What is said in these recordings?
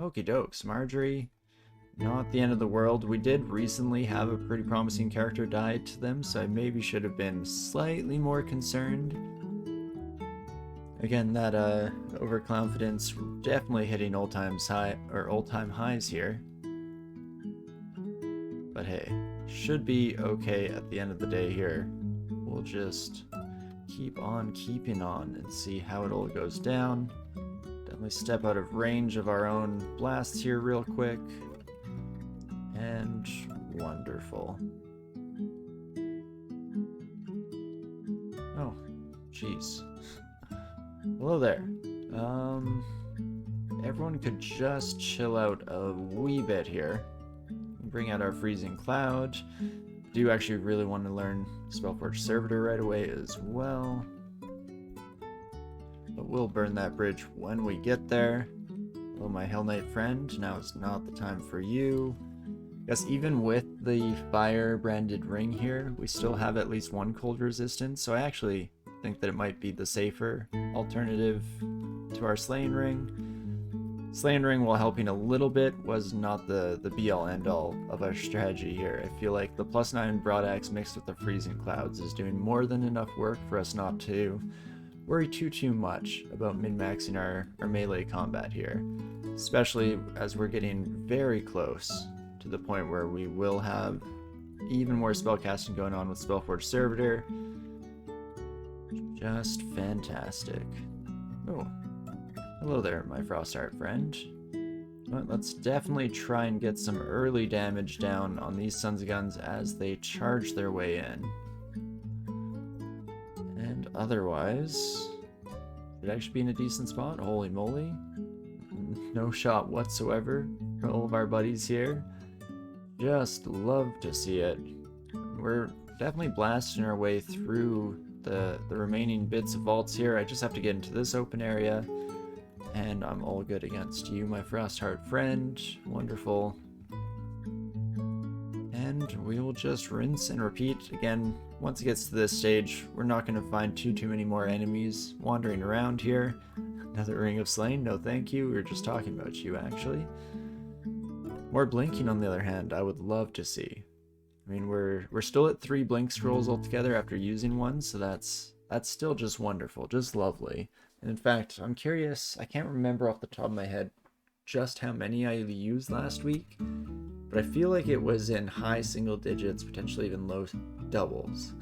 Okie dokes, Marjorie. Not the end of the world. We did recently have a pretty promising character die to them, so I maybe should have been slightly more concerned. Again, that overconfidence definitely hitting all-time highs here. But hey, should be okay at the end of the day here. We'll just keep on keeping on and see how it all goes down. Definitely step out of range of our own blasts here real quick. And wonderful. Oh, jeez. Hello there. Everyone could just chill out a wee bit here. Bring out our freezing cloud. Do actually really want to learn Spellforge Servitor right away as well. But we'll burn that bridge when we get there. Oh, my Hell Knight friend, now is not the time for you. Yes, even with the fire branded ring here, we still have at least one cold resistance, so I actually think that it might be the safer alternative to our Slaying Ring. Slaying Ring, while helping a little bit, was not the be-all end-all of our strategy here. I feel like the +9 Broadaxe mixed with the Freezing Clouds is doing more than enough work for us not to worry too much about min-maxing our melee combat here, especially as we're getting very close to the point where we will have even more spellcasting going on with Spellforge Servitor. Just fantastic. Oh, hello there, my Frostheart friend. Well, let's definitely try and get some early damage down on these Sons of Guns as they charge their way in. And otherwise, should actually be in a decent spot. Holy moly. No shot whatsoever for all of our buddies here. Just love to see it. We're definitely blasting our way through the remaining bits of vaults here. I just have to get into this open area, and I'm all good against you, my Frostheart friend. Wonderful. And we will just rinse and repeat. Again, once it gets to this stage, we're not going to find too many more enemies wandering around here. Another Ring of Slain? No thank you. We were just talking about you, actually. More blinking, on the other hand, I would love to see. I mean, we're still at 3 blink scrolls altogether after using one, so that's still just wonderful, just lovely. And in fact, I'm curious, I can't remember off the top of my head just how many I used last week, but I feel like it was in high single digits, potentially even low doubles.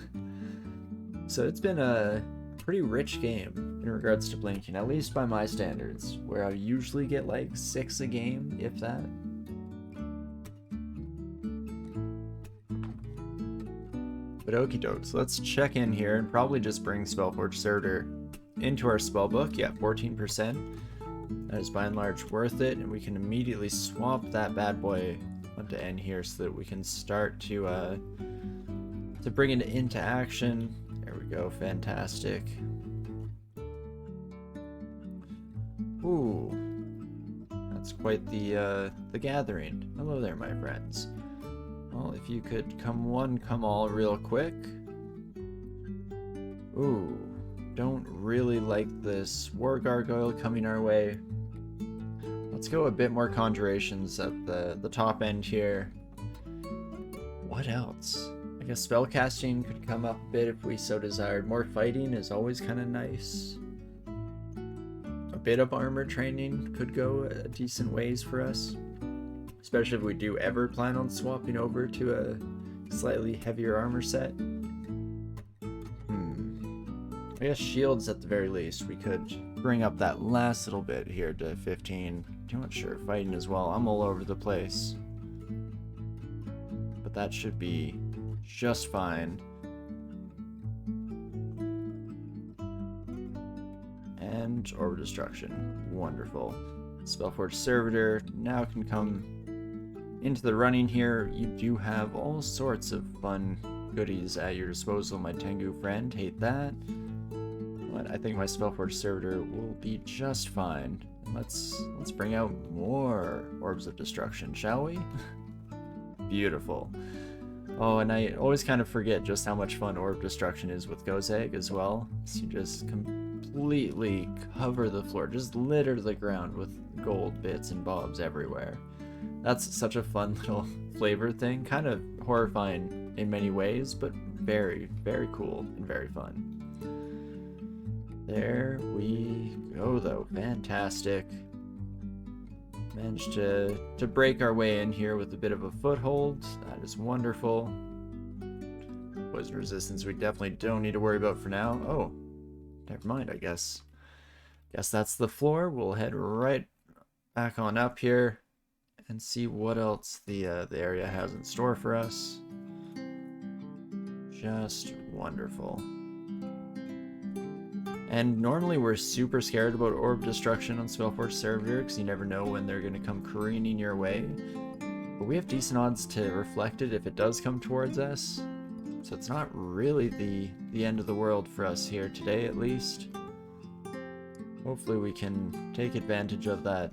So it's been a pretty rich game in regards to blinking, at least by my standards, where I usually get like 6 a game, if that. But okie dokes, let's check in here and probably just bring Spellforge Servitor into our spellbook. Yeah, 14%. That is by and large worth it, and we can immediately swap that bad boy onto N here so that we can start to bring it into action. There we go, fantastic. Ooh, that's quite the gathering. Hello there, my friends. Well, if you could come one, come all real quick. Ooh, don't really like this War Gargoyle coming our way. Let's go a bit more conjurations at the top end here. What else? I guess spellcasting could come up a bit if we so desired. More fighting is always kind of nice. A bit of armor training could go a decent ways for us. Especially if we do ever plan on swapping over to a slightly heavier armor set. I guess shields at the very least. We could bring up that last little bit here to 15. I'm not sure, fighting as well. I'm all over the place. But that should be just fine. And Orb of Destruction. Wonderful. Spellforge Servitor now can come into the running here. You do have all sorts of fun goodies at your disposal, my Tengu friend. Hate that. But I think my Spellforge Servitor will be just fine. Let's bring out more Orbs of Destruction, shall we? Beautiful. Oh, and I always kind of forget just how much fun Orb Destruction is with Gozag as well. So you just completely completely cover the floor, just litter the ground with gold bits and bobs everywhere. That's such a fun little flavor thing, kind of horrifying in many ways, but very, very cool and very fun. There we go, though. Fantastic. Managed to break our way in here with a bit of a foothold. That is wonderful. Poison resistance we definitely don't need to worry about for now. Oh, never mind, I guess. Guess that's the floor. We'll head right back on up here and see what else the area has in store for us. Just wonderful. And normally we're super scared about orb destruction on Spellforge server because you never know when they're going to come careening your way. But we have decent odds to reflect it if it does come towards us. So it's not really the end of the world for us here today, at least. Hopefully we can take advantage of that.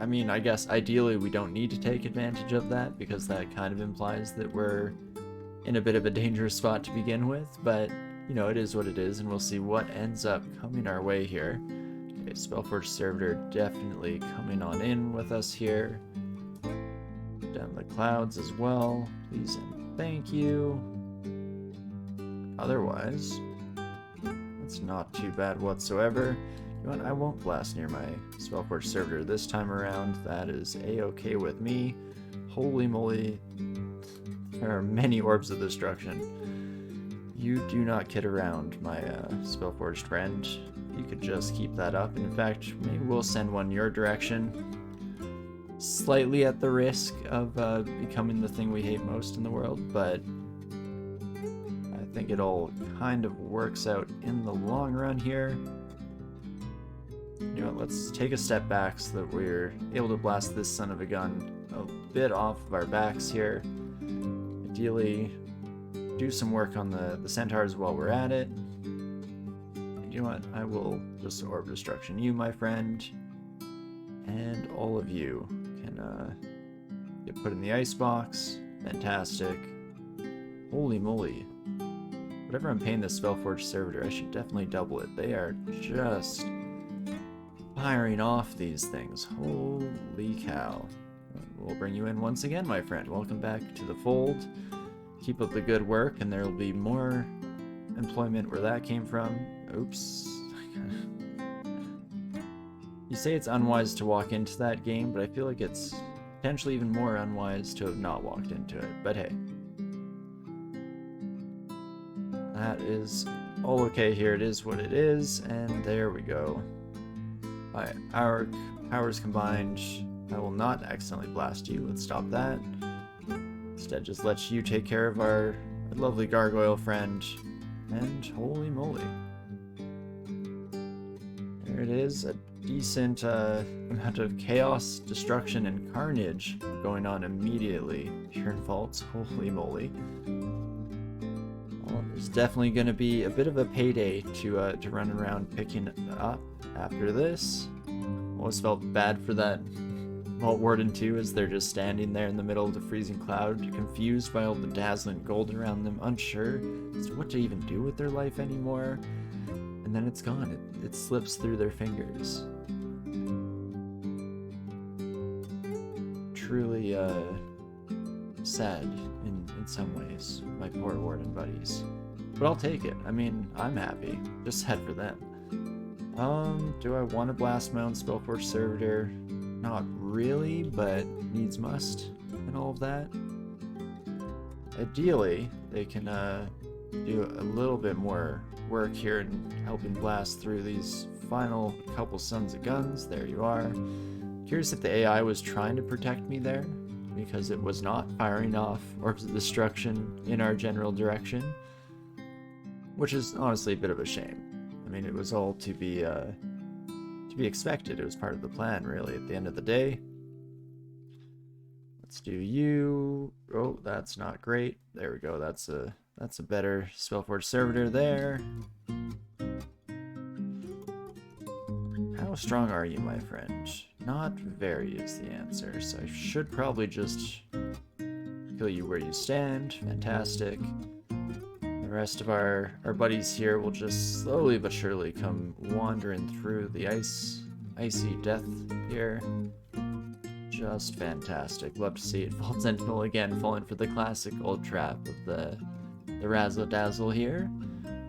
I mean, I guess ideally we don't need to take advantage of that because that kind of implies that we're in a bit of a dangerous spot to begin with, but you know, it is what it is, and we'll see what ends up coming our way here. Okay, Spellforge Servitor definitely coming on in with us here. Down the clouds as well. Please and thank you. Otherwise, it's not too bad whatsoever. You know what? I won't blast near my Spellforge Servitor this time around. That is a-okay with me. Holy moly. There are many Orbs of Destruction. You do not kid around, my Spellforged friend. You could just keep that up. In fact, maybe we'll send one your direction. Slightly at the risk of becoming the thing we hate most in the world, but I think it all kind of works out in the long run here. You know what, let's take a step back so that we're able to blast this son of a gun a bit off of our backs here. Ideally, do some work on the centaurs while we're at it. And you know what? I will just Orb Destruction you, my friend. And all of you can get put in the icebox. Fantastic. Holy moly. Whatever I'm paying this Spellforge Servitor, I should definitely double it. They are just firing off these things. Holy cow. We'll bring you in once again, my friend. Welcome back to the fold. Keep up the good work, and there will be more employment where that came from. Oops. You say it's unwise to walk into that game, but I feel like it's potentially even more unwise to have not walked into it. But hey. That is all okay here. It is what it is, and there we go. Alright, our powers combined. I will not accidentally blast you. Let's stop that. Instead, just let you take care of our lovely gargoyle friend. And holy moly. There it is. A decent amount of chaos, destruction, and carnage going on immediately here in Vaults. Holy moly. Well, there's definitely going to be a bit of a payday to run around picking up after this. Always felt bad for that Vault Warden too, as they're just standing there in the middle of the freezing cloud, confused by all the dazzling gold around them, unsure as to what to even do with their life anymore. And then it's gone. It slips through their fingers. Truly sad in some ways, my poor Warden buddies. But I'll take it. I mean, I'm happy. Just sad for them. Do I want to blast my own Spellforge Servitor? Not really, but needs must and all of that. Ideally, they can do a little bit more work here in helping blast through these final couple sons of guns. There you are. Curious if the AI was trying to protect me there, because it was not firing off Orbs of Destruction in our general direction, which is honestly a bit of a shame. I mean, it was all to be expected. It was part of the plan, really, at the end of the day. Let's do you. Oh, that's not great. There we go. That's a better Spellforge Servitor there. How strong are you, my friend? Not very is the answer, so I should probably just kill you where you stand. Fantastic. rest of our buddies here will just slowly but surely come wandering through the icy death here. Just fantastic. Love to see it. Vault Sentinel again, falling for the classic old trap of the Razzle Dazzle here.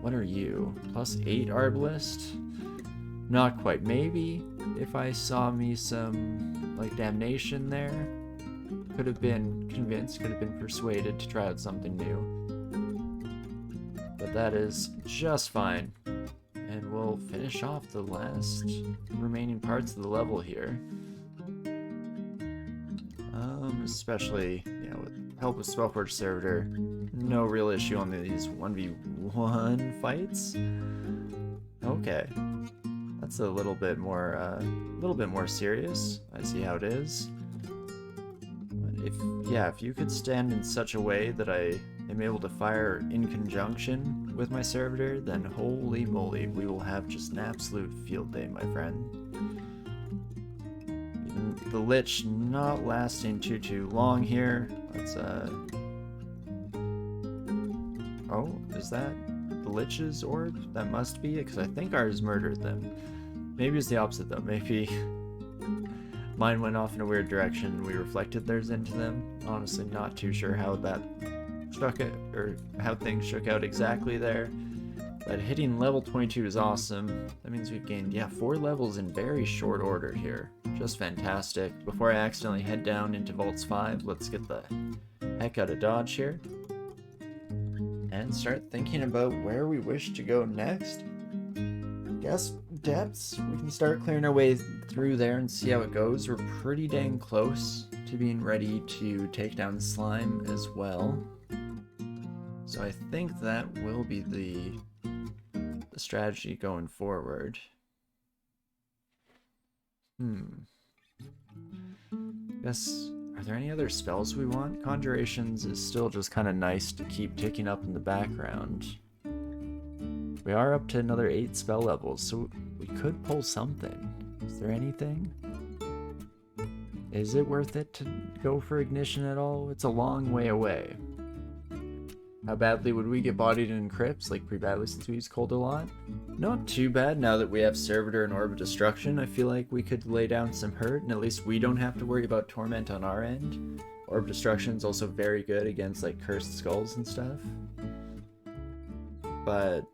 What are you? +8 Arbalist? Not quite. Maybe if I saw me some like damnation there, could have been convinced, could have been persuaded to try out something new. But that is just fine. And we'll finish off the last remaining parts of the level here. Especially, you know, with help with Spellforge Servitor, no real issue on these 1v1 fights. Okay, that's a little bit more serious. I see how it is. If you could stand in such a way that I am able to fire in conjunction with my servitor, then holy moly, we will have just an absolute field day, my friend. Even the Lich not lasting too long here. Let's oh, is that the Lich's orb? That must be it, because I think ours murdered them. Maybe it's the opposite though. Maybe mine went off in a weird direction and we reflected theirs into them. Honestly, not too sure how that struck it, or how things shook out exactly there. But hitting level 22 is awesome. That means we've gained, yeah, 4 levels in very short order here. Just fantastic. Before I accidentally head down into Vaults 5, let's get the heck out of Dodge here. And start thinking about where we wish to go next. Guess depths. We can start clearing our way through there and see how it goes. We're pretty dang close to being ready to take down Slime as well. So I think that will be the strategy going forward. Guess, are there any other spells we want? Conjurations is still just kind of nice to keep ticking up in the background. We are up to another 8 spell levels, so we could pull something. Is there anything? Is it worth it to go for Ignition at all? It's a long way away. How badly would we get bodied in crypts? Like pretty badly since we use cold a lot? Not too bad now that we have Servitor and Orb of Destruction. I feel like we could lay down some hurt, and at least we don't have to worry about Torment on our end. Orb of Destruction is also very good against like Cursed Skulls and stuff. But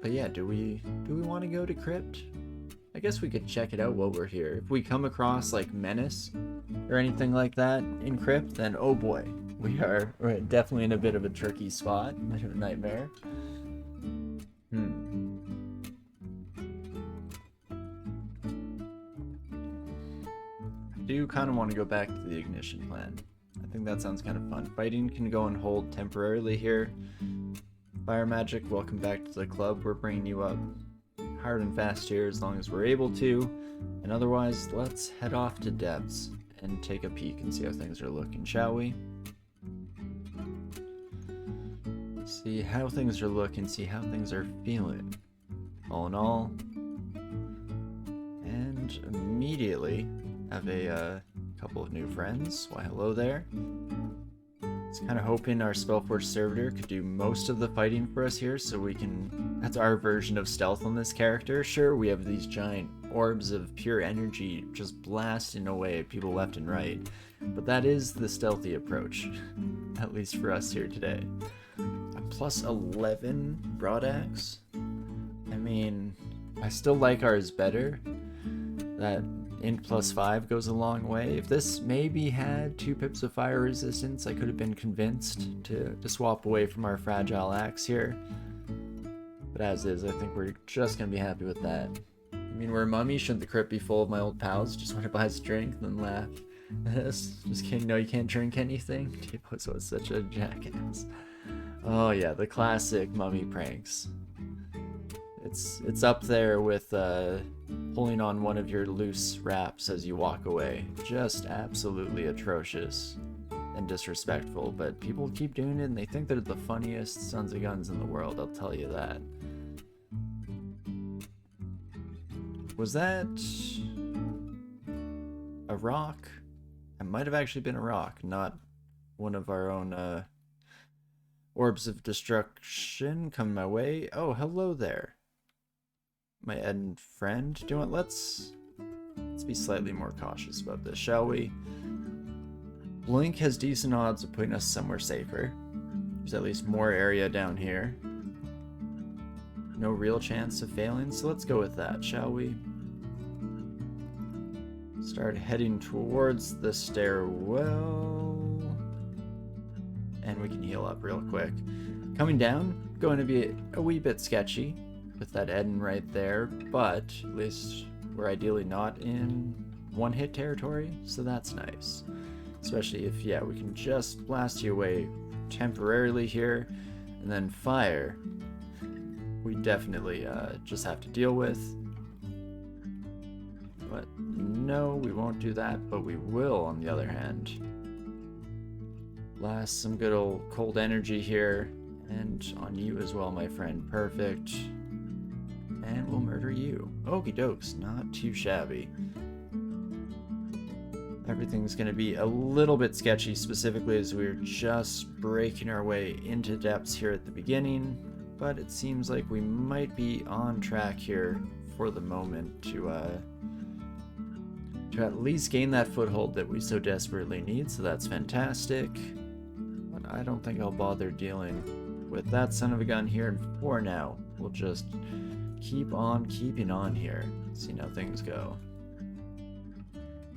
yeah, do we want to go to Crypt? I guess we could check it out while we're here. If we come across like Menace or anything like that in Crypt, then oh boy, we're definitely in a bit of a tricky spot, a bit of a nightmare. I do kind of want to go back to the Ignition plan. I think that sounds kind of fun. Fighting can go on hold temporarily here. Fire Magic, welcome back to the club. We're bringing you up hard and fast here as long as we're able to. And otherwise, let's head off to Depths and take a peek and see how things are looking, shall we? See how things are looking, see how things are feeling. All in all. And immediately have a couple of new friends. Why, hello there. I was kind of hoping our Spellforge Servitor could do most of the fighting for us here, so we can... That's our version of stealth on this character. Sure, we have these giant orbs of pure energy just blasting away at people left and right, but that is the stealthy approach, at least for us here today. A +11 Broadaxe? I mean, I still like ours better. That Int +5 goes a long way. If this maybe had 2 pips of fire resistance, I could have been convinced to swap away from our fragile axe here. But as is, I think we're just going to be happy with that. I mean, we're a mummy. Shouldn't the crypt be full of my old pals? Just want to buy strength and laugh. Just kidding. No, you can't drink anything. Tebo's was such a jackass. Oh yeah, the classic mummy pranks. It's up there with pulling on one of your loose wraps as you walk away. Just absolutely atrocious and disrespectful, but people keep doing it and they think they're the funniest sons of guns in the world, I'll tell you that. Was that a rock? It might have actually been a rock, not one of our own Orbs of destruction coming my way. Oh, hello there. My Eden friend. Do you know what? Let's be slightly more cautious about this, shall we? Blink has decent odds of putting us somewhere safer. There's at least more area down here. No real chance of failing, so let's go with that, shall we? Start heading towards the stairwell. And we can heal up real quick. Coming down, going to be a wee bit sketchy with that Eden right there, but at least we're ideally not in one-hit territory, so that's nice. Especially if, yeah, we can just blast you away temporarily here, and then fire. We definitely just have to deal with. But no, we won't do that, but we will, on the other hand. Blast some good old cold energy here, and on you as well, my friend. Perfect. And we'll murder you. Okie dokes, not too shabby. Everything's going to be a little bit sketchy, specifically as we're just breaking our way into depths here at the beginning, but it seems like we might be on track here for the moment to at least gain that foothold that we so desperately need, so that's fantastic. But I don't think I'll bother dealing with that son of a gun here, and for now, we'll just keep on keeping on here, see how things go.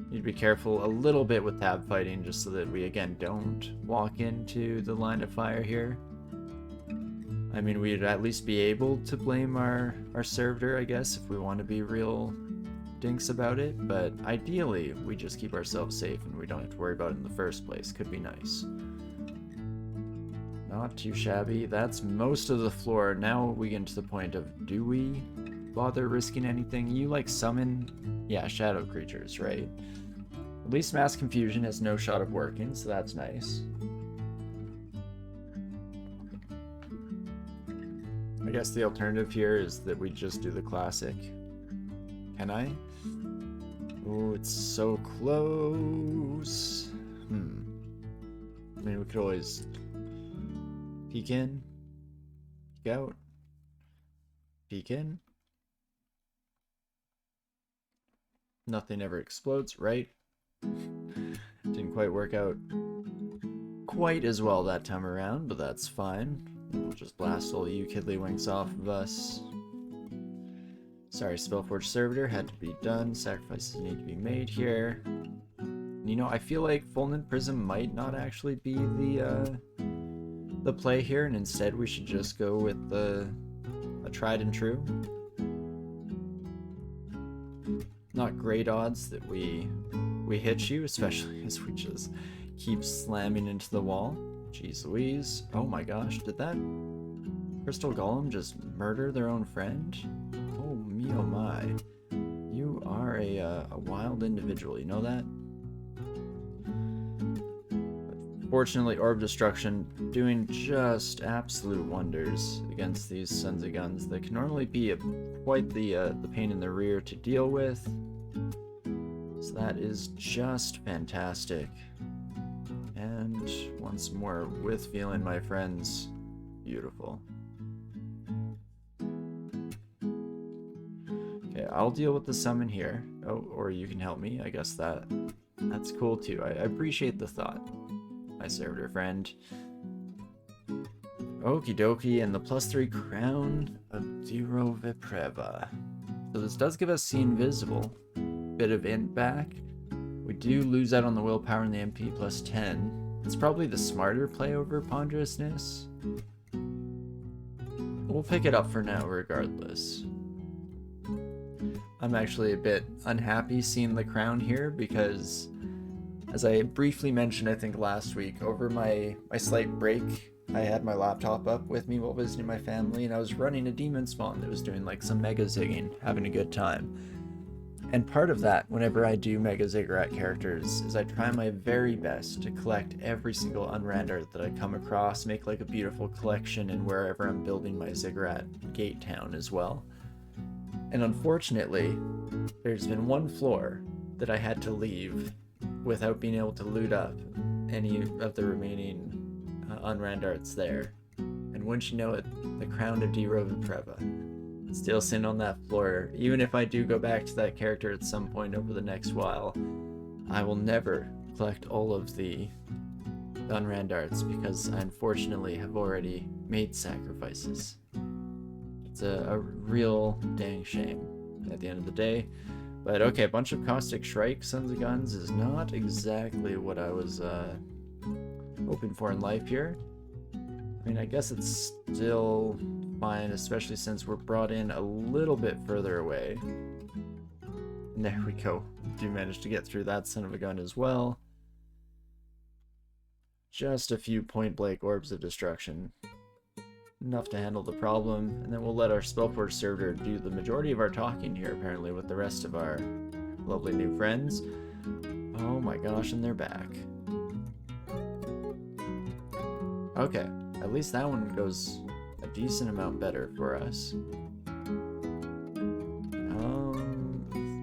Need to be careful a little bit with tab fighting, just so that we again don't walk into the line of fire here. I mean, we'd at least be able to blame our servitor, I guess, if we want to be real dinks about it, but ideally we just keep ourselves safe and we don't have to worry about it in the first place. Could be nice. Not too shabby. That's most of the floor. Now we get to the point of, do we bother risking anything? You like summon, yeah, shadow creatures, right? At least mass confusion has no shot of working, so that's nice. I guess the alternative here is that we just do the classic. Can I? Oh, it's so close. I mean, we could always peek in, peek out, peek in. Nothing ever explodes, right? Didn't quite work out quite as well that time around, but that's fine. We'll just blast all you kiddlywinks off of us. Sorry, Spellforge Servitor, had to be done. Sacrifices need to be made here. You know, I feel like Fulminant Prism might not actually be the play here, and instead we should just go with a tried and true. Not great odds that we hit you, especially as we just keep slamming into the wall. Jeez Louise. Oh my gosh, did that Crystal Golem just murder their own friend? Oh me oh my. You are a wild individual, you know that? But fortunately, Orb Destruction doing just absolute wonders against these sons of guns that can normally be quite the pain in the rear to deal with. So that is just fantastic. And once more, with feeling, my friends. Beautiful. Okay, I'll deal with the summon here. Oh, or you can help me. I guess that's cool too. I appreciate the thought, my servitor friend. Okie dokie, and the +3 Crown of Zero Vipreva. So this does give us See Invisible. Bit of int back. We do lose out on the willpower and the MP +10. It's probably the smarter play over Ponderousness. We'll pick it up for now regardless. I'm actually a bit unhappy seeing the crown here because, as I briefly mentioned I think last week, over my slight break I had my laptop up with me while visiting my family, and I was running a demon spawn that was doing like some mega zigging, having a good time. And part of that, whenever I do Mega Ziggurat characters, is I try my very best to collect every single unrand art that I come across, make like a beautiful collection in wherever I'm building my Ziggurat gate town as well. And unfortunately, there's been one floor that I had to leave without being able to loot up any of the remaining unrand arts there. wouldn't you know it, the crown of D. Treva. Still sitting on that floor. Even if I do go back to that character at some point over the next while, I will never collect all of the Unrand arts because I unfortunately have already made sacrifices. It's a real dang shame at the end of the day. But okay, a bunch of Caustic Shrike Sons of Guns is not exactly what I was hoping for in life here. I mean, I guess it's still fine, especially since we're brought in a little bit further away. And there we go. Do manage to get through that son of a gun as well. Just a few point-blank orbs of destruction. Enough to handle the problem, and then we'll let our Spellforge servitor do the majority of our talking here, apparently, with the rest of our lovely new friends. Oh my gosh, and they're back. Okay, at least that one goes a decent amount better for us.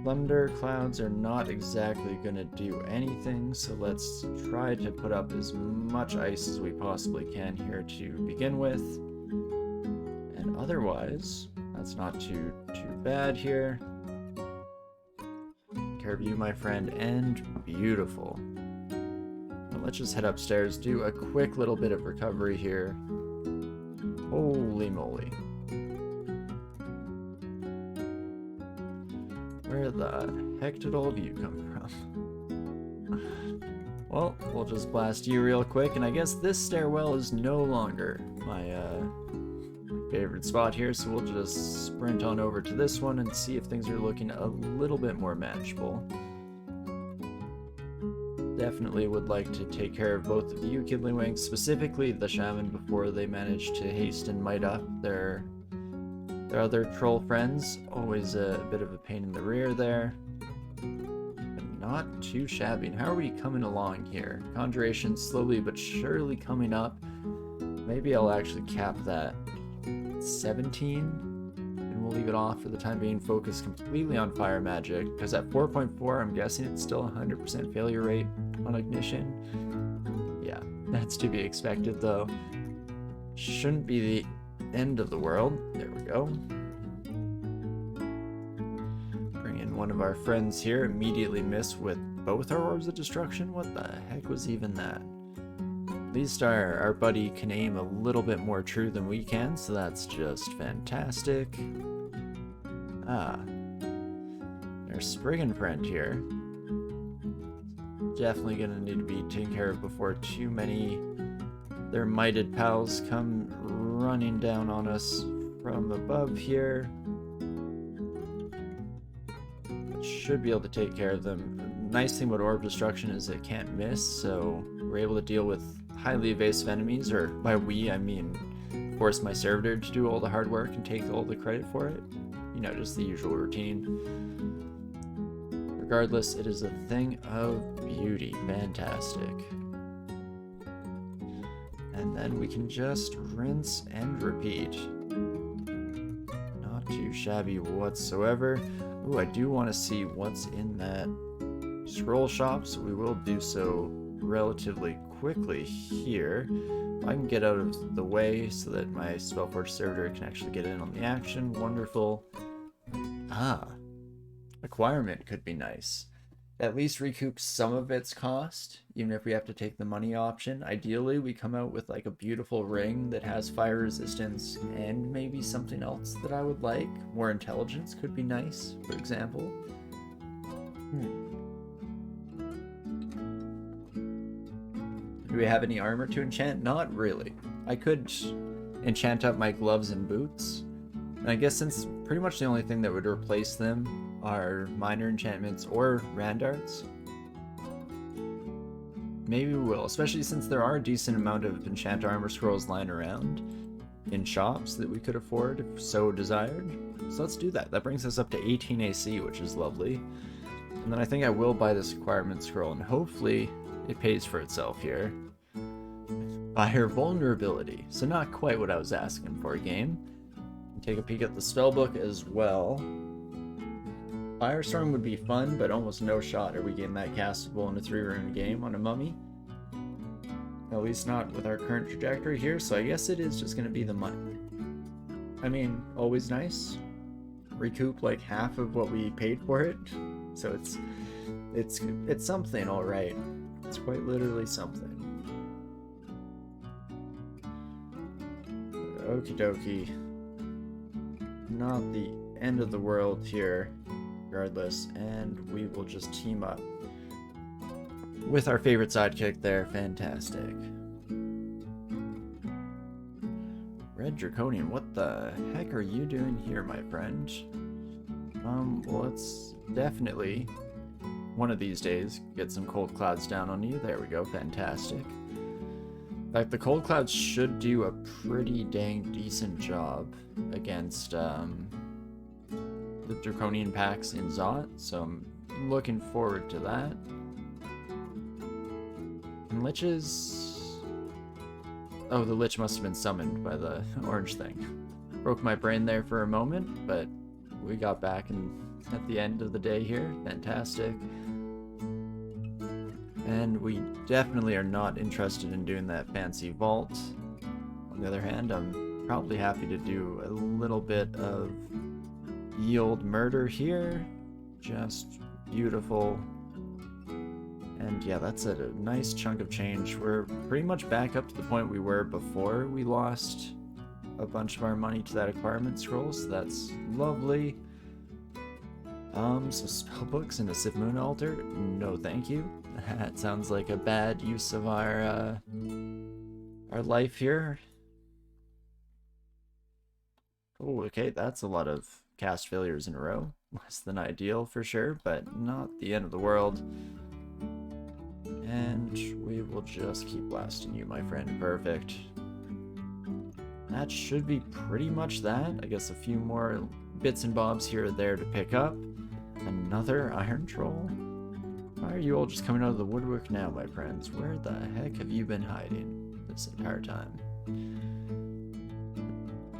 Thunder clouds are not exactly gonna do anything, so let's try to put up as much ice as we possibly can here to begin with. And otherwise, that's not too bad here. Take care of you, my friend, and beautiful. Now let's just head upstairs, do a quick little bit of recovery here. Holy moly. Where the heck did all of you come from? Well, we'll just blast you real quick, and I guess this stairwell is no longer my favorite spot here, so we'll just sprint on over to this one and see if things are looking a little bit more manageable. Definitely would like to take care of both of you, Kidlywinks, specifically the Shaman, before they manage to haste and might up their other troll friends. Always a bit of a pain in the rear there, but not too shabby. And how are we coming along here? Conjuration slowly but surely coming up. Maybe I'll actually cap that 17, and we'll leave it off for the time being. Focus completely on fire magic, because at 4.4, I'm guessing it's still 100% failure rate on ignition. Yeah, that's to be expected though. Shouldn't be the end of the world. There we go. Bring in one of our friends here. Immediately miss with both our orbs of destruction. What the heck was even that? At least our buddy can aim a little bit more true than we can, so that's just fantastic. Ah, there's Spriggan friend here. Definitely gonna need to be taken care of before too many their mighted pals come running down on us from above here. Should be able to take care of them. Nice thing about Orb Destruction is it can't miss, so we're able to deal with highly evasive enemies, or by we, I mean force my servitor to do all the hard work and take all the credit for it. You know, just the usual routine. Regardless, it is a thing of beauty. Fantastic. And then we can just rinse and repeat. Not too shabby whatsoever. Ooh, I do want to see what's in that scroll shop, so we will do so relatively quickly here. I can get out of the way so that my Spellforge servitor can actually get in on the action. Wonderful. Ah, acquirement could be nice. At least recoup some of its cost, even if we have to take the money option. Ideally, we come out with like a beautiful ring that has fire resistance and maybe something else that I would like. More intelligence could be nice, for example. Do we have any armor to enchant? Not really. I could enchant up my gloves and boots. And I guess since pretty much the only thing that would replace them are minor enchantments or randarts, maybe we will, especially since there are a decent amount of enchant armor scrolls lying around in shops that we could afford if so desired. So let's do that. That brings us up to 18 AC, which is lovely. And then I think I will buy this acquirement scroll, and hopefully it pays for itself here. Fire vulnerability. So not quite what I was asking for, game. Take a peek at the spellbook as well. Firestorm would be fun, but almost no shot are we getting that castable in a 3-rune game on a mummy. At least not with our current trajectory here, so I guess it is just going to be the money. I mean, always nice. Recoup like half of what we paid for it, so it's something, all right. It's quite literally something. Okie dokie. Not the end of the world here, regardless, and we will just team up with our favorite sidekick there. Fantastic. Red Draconian, what the heck are you doing here, my friend? Well, let's definitely, one of these days, get some cold clouds down on you. There we go, fantastic. In fact, the cold clouds should do a pretty dang decent job against the Draconian packs in Zot, so I'm looking forward to that. And liches... Oh, the lich must have been summoned by the orange thing. Broke my brain there for a moment, but we got back at the end of the day here. Fantastic. And we definitely are not interested in doing that fancy vault. On the other hand, I'm probably happy to do a little bit of yield murder here. Just beautiful. And yeah, that's a nice chunk of change. We're pretty much back up to the point we were before we lost a bunch of our money to that acquirement scroll, so that's lovely. So spellbooks and a Civ Moon altar? No thank you. That sounds like a bad use of our life here. Oh, okay, that's a lot of cast failures in a row. Less than ideal for sure, but not the end of the world. And we will just keep blasting you, my friend. Perfect. That should be pretty much that. I guess a few more bits and bobs here or there to pick up. Another iron troll? Why are you all just coming out of the woodwork now, my friends? Where the heck have you been hiding this entire time?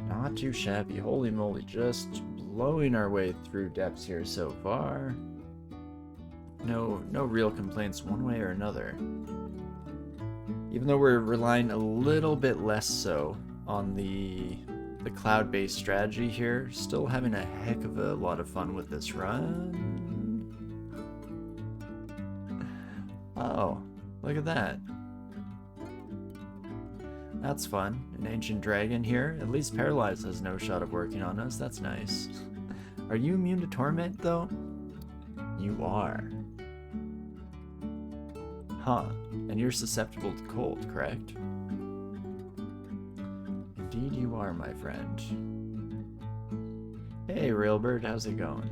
Not too shabby. Holy moly, just blowing our way through depths here so far. No real complaints one way or another. Even though we're relying a little bit less so on the cloud-based strategy here, still having a heck of a lot of fun with this run. Oh, look at that. That's fun. An ancient dragon here. At least Paralyzed has no shot of working on us. That's nice. Are you immune to torment, though? You are. Huh. And you're susceptible to cold, correct? Indeed you are, my friend. Hey, Railbird, how's it going?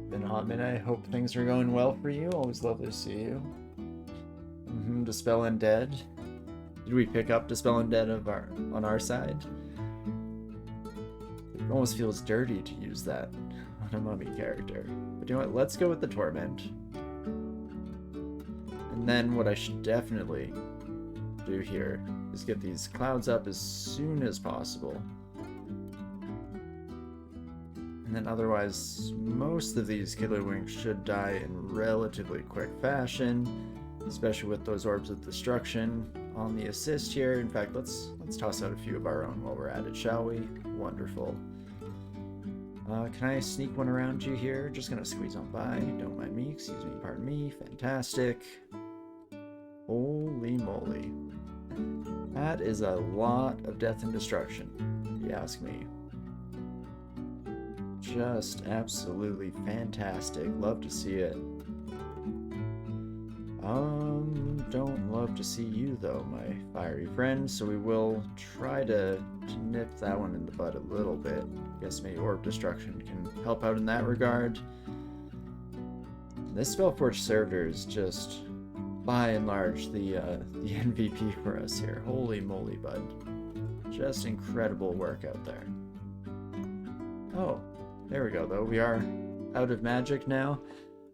Been a hot minute. I hope things are going well for you. Always lovely to see you. Dispel Undead. Did we pick up Dispel Undead on our side? It almost feels dirty to use that on a mummy character. But you know what? Let's go with the Torment. And then what I should definitely do here is get these clouds up as soon as possible. And then otherwise, most of these Killer Wings should die in relatively quick fashion, especially with those Orbs of Destruction on the assist here. In fact, let's toss out a few of our own while we're at it, shall we? Wonderful. Can I sneak one around you here? Just gonna squeeze on by. Don't mind me. Excuse me. Pardon me. Fantastic. Holy moly. That is a lot of death and destruction, if you ask me. Just absolutely fantastic. Love to see it. Don't love to see you though, my fiery friend, so we will try to nip that one in the bud a little bit. Guess maybe Orb Destruction can help out in that regard. This Spellforge Servitor is just, by and large, the MVP for us here. Holy moly, bud. Just incredible work out there. Oh, there we go, though. We are out of magic now.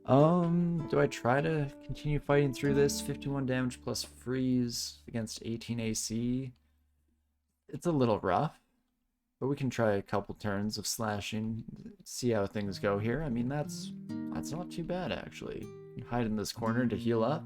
Do I try to continue fighting through this? 51 damage plus freeze against 18 AC. It's a little rough, but we can try a couple turns of slashing, see how things go here. I mean, that's not too bad, actually. Hide in this corner to heal up.